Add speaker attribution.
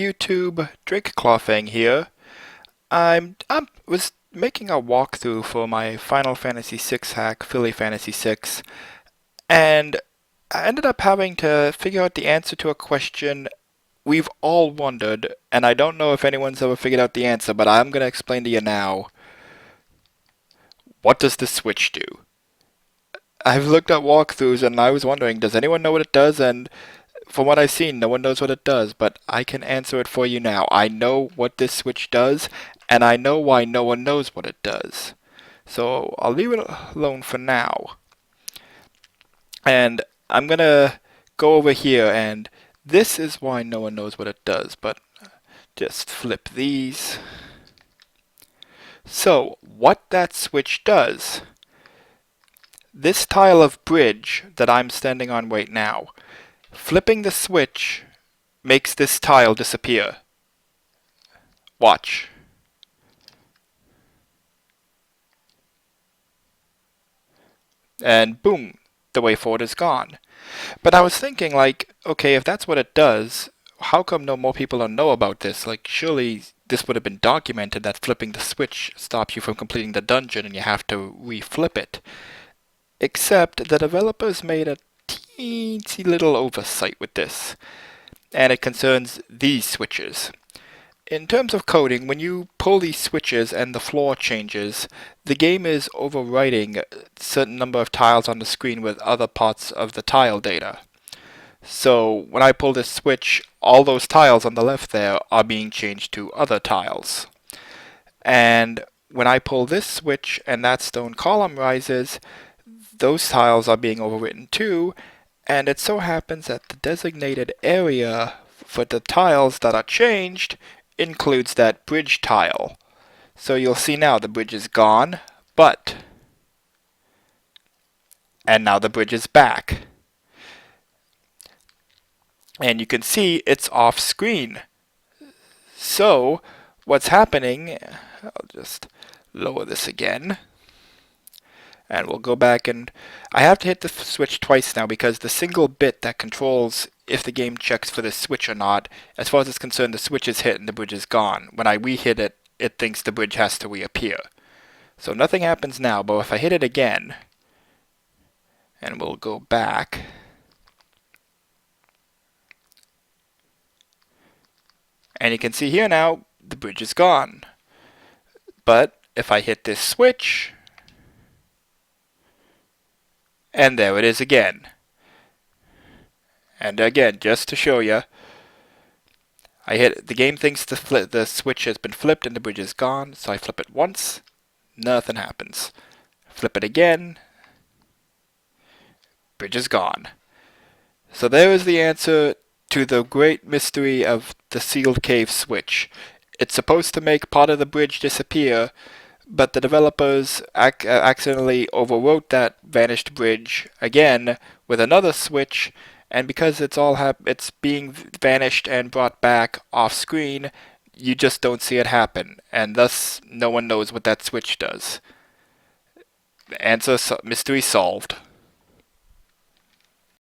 Speaker 1: YouTube, Drake here. I was making a walkthrough for my Final Fantasy VI hack, Philly Fantasy VI, and I ended up having to figure out the answer to a question we've all wondered, and I don't know if anyone's ever figured out the answer, but I'm going to explain to you now. What does the switch do? I've looked at walkthroughs and I was wondering, does anyone know what it does? And from what I've seen, no one knows what it does, but I can answer it for you now. I know what this switch does, and I know why no one knows what it does. So I'll leave it alone for now. And I'm gonna go over here, and this is why no one knows what it does, but just flip these. So, what that switch does, this tile of bridge that I'm standing on right now, flipping the switch makes this tile disappear. Watch. And boom, the way forward is gone. But I was thinking, like, okay, if that's what it does, how come no more people don't know about this? Like, surely this would have been documented that flipping the switch stops you from completing the dungeon and you have to re-flip it. Except the developers made a teensy little oversight with this, and it concerns these switches. In terms of coding, when you pull these switches and the floor changes, the game is overwriting a certain number of tiles on the screen with other parts of the tile data. So when I pull this switch, all those tiles on the left there are being changed to other tiles. And when I pull this switch and that stone column rises, those tiles are being overwritten too, and it so happens that the designated area for the tiles that are changed includes that bridge tile. So you'll see now the bridge is gone, and now the bridge is back. And you can see it's off screen. So what's happening, I'll just lower this again. And we'll go back, and I have to hit the switch twice now because the single bit that controls if the game checks for the switch or not, as far as it's concerned, the switch is hit and the bridge is gone. When I re-hit it, it thinks the bridge has to reappear. So nothing happens now, but if I hit it again, and we'll go back, and you can see here now, the bridge is gone. But if I hit this switch, and there it is again. And again, just to show you, I hit the game thinks the switch has been flipped and the bridge is gone, so I flip it once, nothing happens. Flip it again, bridge is gone. So there is the answer to the great mystery of the sealed cave switch. It's supposed to make part of the bridge disappear, but the developers accidentally overwrote that vanished bridge again with another switch, and because it's being vanished and brought back off screen, you just don't see it happen, and thus no one knows what that switch does. The answer, mystery solved.